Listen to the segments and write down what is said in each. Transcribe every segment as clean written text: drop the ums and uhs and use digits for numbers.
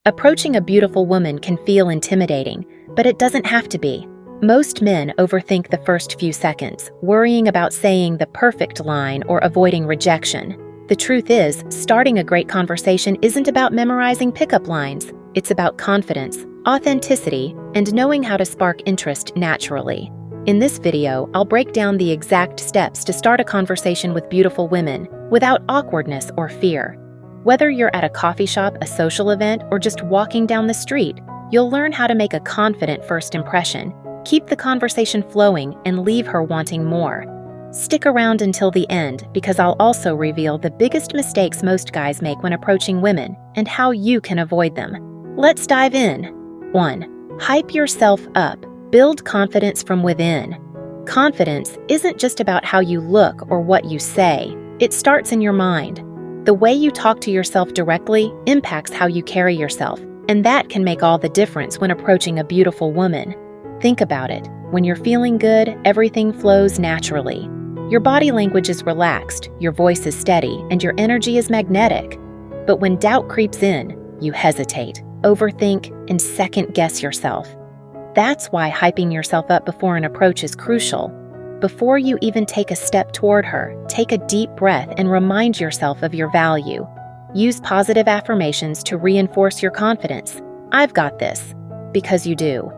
Approaching a beautiful woman can feel intimidating, but it doesn't have to be. Most men overthink the first few seconds, worrying about saying the perfect line or avoiding rejection. The truth is, starting a great conversation isn't about memorizing pickup lines. It's about confidence, authenticity, and knowing how to spark interest naturally. In this video, I'll break down the exact steps to start a conversation with beautiful women without awkwardness or fear. Whether you're at a coffee shop, a social event, or just walking down the street, you'll learn how to make a confident first impression, keep the conversation flowing, and leave her wanting more. Stick around until the end because I'll also reveal the biggest mistakes most guys make when approaching women and how you can avoid them. Let's dive in. 1. Hype yourself up. Build confidence from within. Confidence isn't just about how you look or what you say. It starts in your mind. The way you talk to yourself directly impacts how you carry yourself, and that can make all the difference when approaching a beautiful woman. Think about it. When you're feeling good, everything flows naturally. Your body language is relaxed, your voice is steady, and your energy is magnetic. But when doubt creeps in, you hesitate, overthink, and second-guess yourself. That's why hyping yourself up before an approach is crucial. Before you even take a step toward her, take a deep breath and remind yourself of your value. Use positive affirmations to reinforce your confidence. I've got this. Because you do.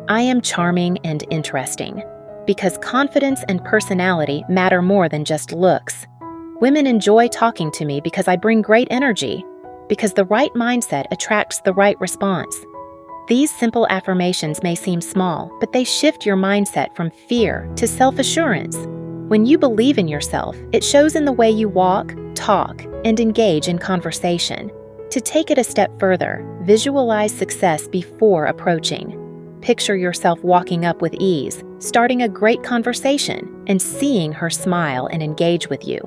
I am charming and interesting. Because confidence and personality matter more than just looks. Women enjoy talking to me because I bring great energy. Because the right mindset attracts the right response. These simple affirmations may seem small, but they shift your mindset from fear to self-assurance. When you believe in yourself, it shows in the way you walk, talk, and engage in conversation. To take it a step further, visualize success before approaching. Picture yourself walking up with ease, starting a great conversation, and seeing her smile and engage with you.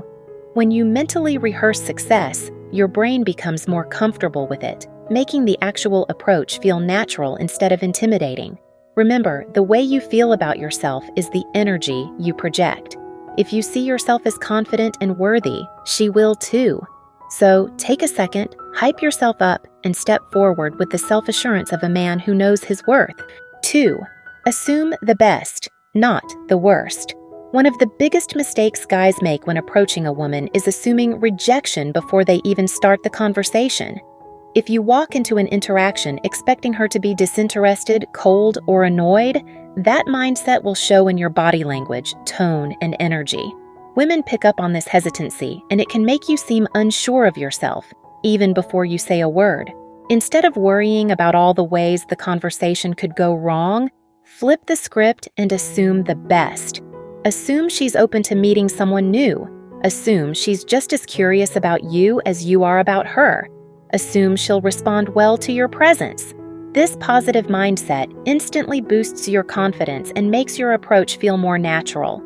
When you mentally rehearse success, your brain becomes more comfortable with it, making the actual approach feel natural instead of intimidating. Remember, the way you feel about yourself is the energy you project. If you see yourself as confident and worthy, she will too. So take a second, hype yourself up, and step forward with the self-assurance of a man who knows his worth. 2. Assume the best, not the worst. One of the biggest mistakes guys make when approaching a woman is assuming rejection before they even start the conversation. If you walk into an interaction expecting her to be disinterested, cold, or annoyed, that mindset will show in your body language, tone, and energy. Women pick up on this hesitancy, and it can make you seem unsure of yourself, even before you say a word. Instead of worrying about all the ways the conversation could go wrong, flip the script and assume the best. Assume she's open to meeting someone new. Assume she's just as curious about you as you are about her. Assume she'll respond well to your presence. This positive mindset instantly boosts your confidence and makes your approach feel more natural.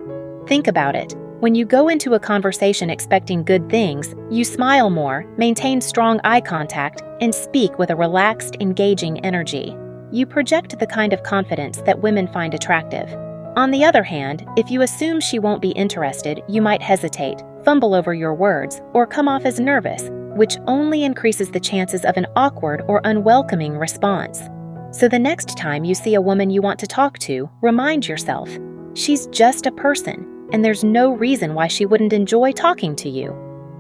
Think about it. When you go into a conversation expecting good things, you smile more, maintain strong eye contact, and speak with a relaxed, engaging energy. You project the kind of confidence that women find attractive. On the other hand, if you assume she won't be interested, you might hesitate, fumble over your words, or come off as nervous, which only increases the chances of an awkward or unwelcoming response. So the next time you see a woman you want to talk to, remind yourself, she's just a person, and there's no reason why she wouldn't enjoy talking to you.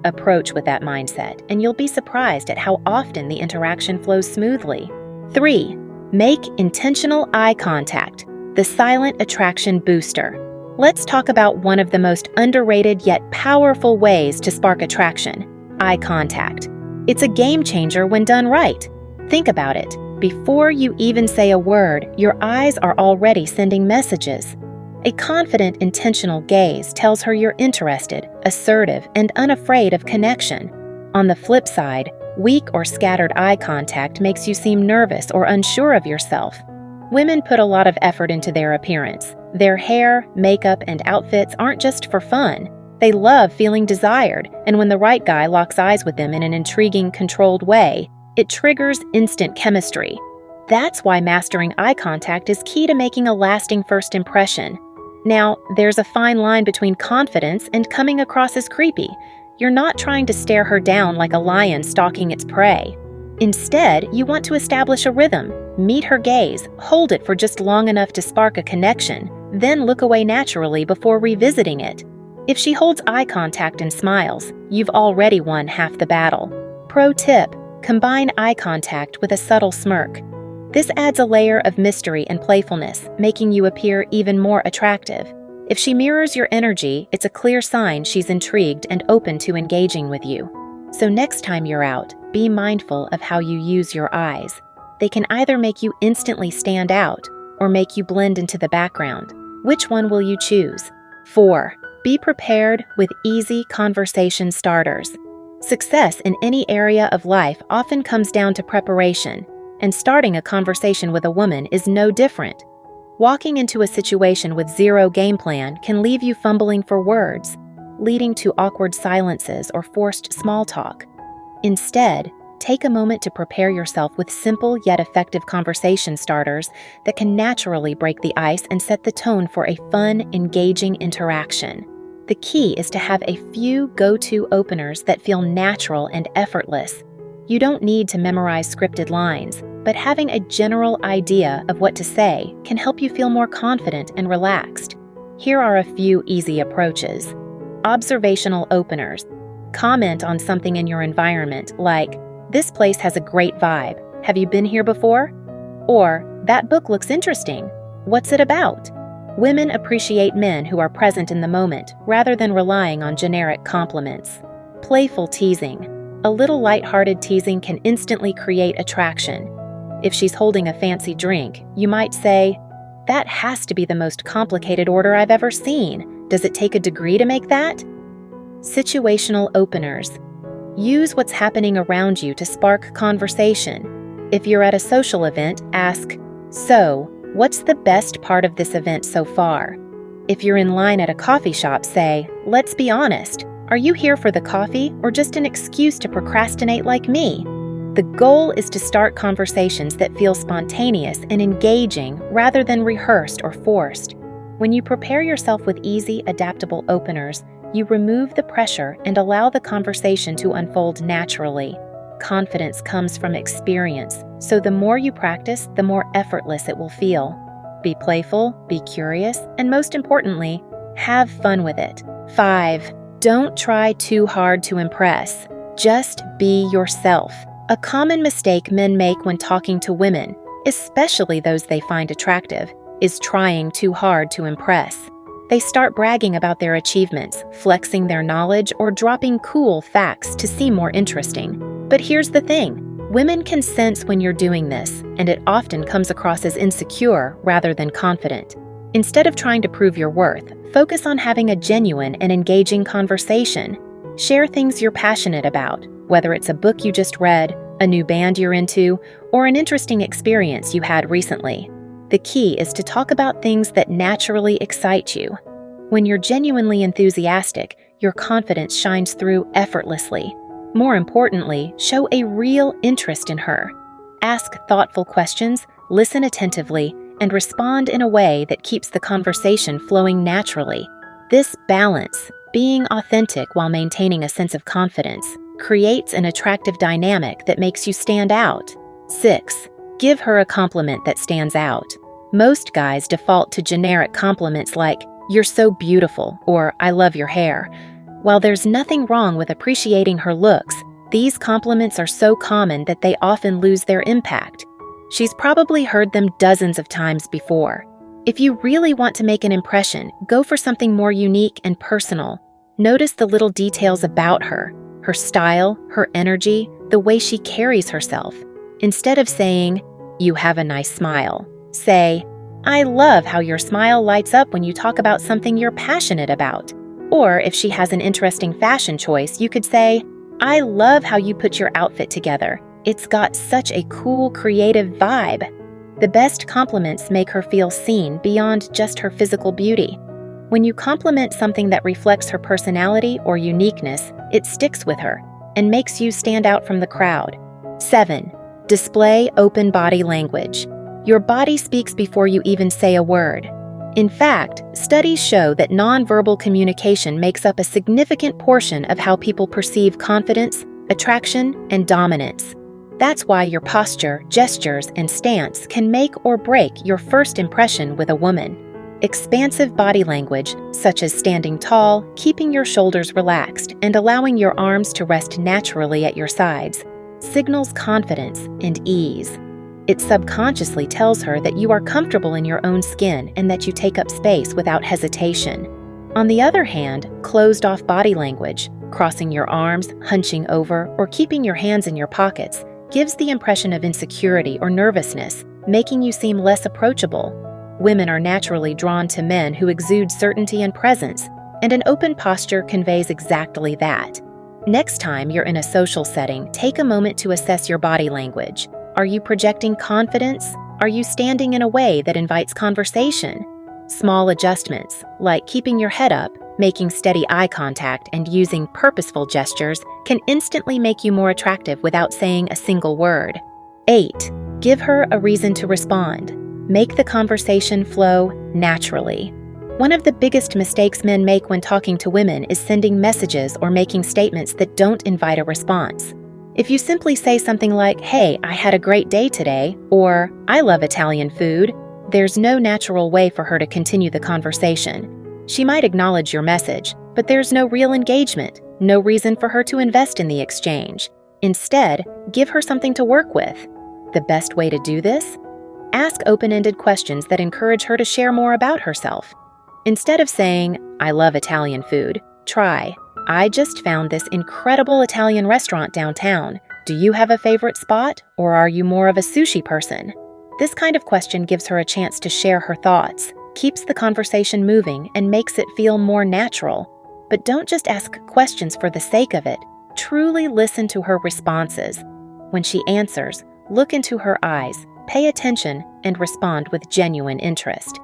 Approach with that mindset, and you'll be surprised at how often the interaction flows smoothly. 3. Make intentional eye contact, the silent attraction booster. Let's talk about one of the most underrated yet powerful ways to spark attraction. Eye contact. It's a game changer when done right. Think about it. Before you even say a word, your eyes are already sending messages. A confident, intentional gaze tells her you're interested, assertive, and unafraid of connection. On the flip side, weak or scattered eye contact makes you seem nervous or unsure of yourself. Women put a lot of effort into their appearance. Their hair, makeup, and outfits aren't just for fun. They love feeling desired, and when the right guy locks eyes with them in an intriguing, controlled way, it triggers instant chemistry. That's why mastering eye contact is key to making a lasting first impression. Now, there's a fine line between confidence and coming across as creepy. You're not trying to stare her down like a lion stalking its prey. Instead, you want to establish a rhythm, meet her gaze, hold it for just long enough to spark a connection, then look away naturally before revisiting it. If she holds eye contact and smiles, you've already won half the battle. Pro tip: combine eye contact with a subtle smirk. This adds a layer of mystery and playfulness, making you appear even more attractive. If she mirrors your energy, it's a clear sign she's intrigued and open to engaging with you. So next time you're out, be mindful of how you use your eyes. They can either make you instantly stand out or make you blend into the background. Which one will you choose? 4. Be prepared with easy conversation starters. Success in any area of life often comes down to preparation, and starting a conversation with a woman is no different. Walking into a situation with zero game plan can leave you fumbling for words, leading to awkward silences or forced small talk. Instead, take a moment to prepare yourself with simple yet effective conversation starters that can naturally break the ice and set the tone for a fun, engaging interaction. The key is to have a few go-to openers that feel natural and effortless. You don't need to memorize scripted lines, but having a general idea of what to say can help you feel more confident and relaxed. Here are a few easy approaches. Observational openers. Comment on something in your environment like, "This place has a great vibe. Have you been here before?" Or, "That book looks interesting. What's it about?" Women appreciate men who are present in the moment rather than relying on generic compliments. Playful teasing. A little lighthearted teasing can instantly create attraction. If she's holding a fancy drink, you might say, "That has to be the most complicated order I've ever seen. Does it take a degree to make that?" Situational openers. Use what's happening around you to spark conversation. If you're at a social event, ask, "So, what's the best part of this event so far?" If you're in line at a coffee shop, say, "Let's be honest. Are you here for the coffee or just an excuse to procrastinate like me?" The goal is to start conversations that feel spontaneous and engaging rather than rehearsed or forced. When you prepare yourself with easy, adaptable openers, you remove the pressure and allow the conversation to unfold naturally. Confidence comes from experience, so the more you practice, the more effortless it will feel. Be playful, be curious, and most importantly, have fun with it. 5. Don't try too hard to impress. Just be yourself. A common mistake men make when talking to women, especially those they find attractive, is trying too hard to impress. They start bragging about their achievements, flexing their knowledge, or dropping cool facts to seem more interesting. But here's the thing. Women can sense when you're doing this, and it often comes across as insecure rather than confident. Instead of trying to prove your worth, focus on having a genuine and engaging conversation. Share things you're passionate about, whether it's a book you just read, a new band you're into, or an interesting experience you had recently. The key is to talk about things that naturally excite you. When you're genuinely enthusiastic, your confidence shines through effortlessly. More importantly, show a real interest in her. Ask thoughtful questions, listen attentively, and respond in a way that keeps the conversation flowing naturally. This balance, being authentic while maintaining a sense of confidence, creates an attractive dynamic that makes you stand out. 6. Give her a compliment that stands out. Most guys default to generic compliments like, "You're so beautiful," or "I love your hair." While there's nothing wrong with appreciating her looks, these compliments are so common that they often lose their impact. She's probably heard them dozens of times before. If you really want to make an impression, go for something more unique and personal. Notice the little details about her style, her energy, the way she carries herself. Instead of saying, "You have a nice smile," say, "I love how your smile lights up when you talk about something you're passionate about." Or if she has an interesting fashion choice, you could say, "I love how you put your outfit together. It's got such a cool, creative vibe." The best compliments make her feel seen beyond just her physical beauty. When you compliment something that reflects her personality or uniqueness, it sticks with her and makes you stand out from the crowd. 7. Display open body language. Your body speaks before you even say a word. In fact, studies show that nonverbal communication makes up a significant portion of how people perceive confidence, attraction, and dominance. That's why your posture, gestures, and stance can make or break your first impression with a woman. Expansive body language, such as standing tall, keeping your shoulders relaxed, and allowing your arms to rest naturally at your sides, signals confidence and ease. It subconsciously tells her that you are comfortable in your own skin and that you take up space without hesitation. On the other hand, closed-off body language, crossing your arms, hunching over, or keeping your hands in your pockets, gives the impression of insecurity or nervousness, making you seem less approachable. Women are naturally drawn to men who exude certainty and presence, and an open posture conveys exactly that. Next time you're in a social setting, take a moment to assess your body language. Are you projecting confidence? Are you standing in a way that invites conversation? Small adjustments, like keeping your head up, making steady eye contact, and using purposeful gestures, can instantly make you more attractive without saying a single word. 8. Give her a reason to respond. Make the conversation flow naturally. One of the biggest mistakes men make when talking to women is sending messages or making statements that don't invite a response. If you simply say something like, "Hey, I had a great day today," or "I love Italian food," there's no natural way for her to continue the conversation. She might acknowledge your message, but there's no real engagement, no reason for her to invest in the exchange. Instead, give her something to work with. The best way to do this? Ask open-ended questions that encourage her to share more about herself. Instead of saying, "I love Italian food," try, "I just found this incredible Italian restaurant downtown. Do you have a favorite spot, or are you more of a sushi person?" This kind of question gives her a chance to share her thoughts, keeps the conversation moving, and makes it feel more natural. But don't just ask questions for the sake of it. Truly listen to her responses. When she answers, look into her eyes, pay attention, and respond with genuine interest.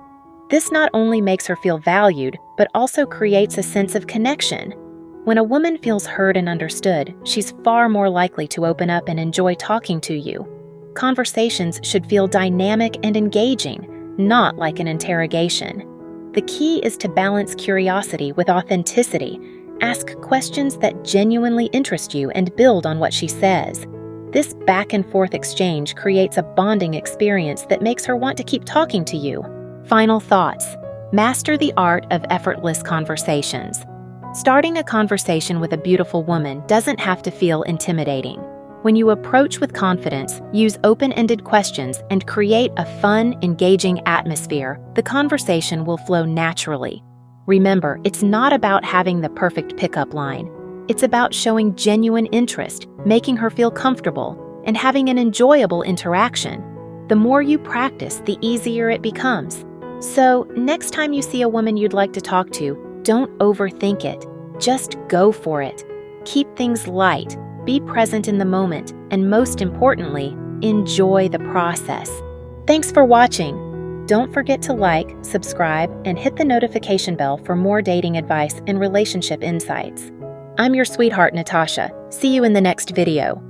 This not only makes her feel valued, but also creates a sense of connection. When a woman feels heard and understood, she's far more likely to open up and enjoy talking to you. Conversations should feel dynamic and engaging, not like an interrogation. The key is to balance curiosity with authenticity. Ask questions that genuinely interest you and build on what she says. This back-and-forth exchange creates a bonding experience that makes her want to keep talking to you. Final thoughts. Master the art of effortless conversations. Starting a conversation with a beautiful woman doesn't have to feel intimidating. When you approach with confidence, use open-ended questions, and create a fun, engaging atmosphere, the conversation will flow naturally. Remember, it's not about having the perfect pickup line. It's about showing genuine interest, making her feel comfortable, and having an enjoyable interaction. The more you practice, the easier it becomes. So, next time you see a woman you'd like to talk to, don't overthink it. Just go for it. Keep things light, be present in the moment, and most importantly, enjoy the process. Thanks for watching. Don't forget to like, subscribe, and hit the notification bell for more dating advice and relationship insights. I'm your sweetheart, Natasha. See you in the next video.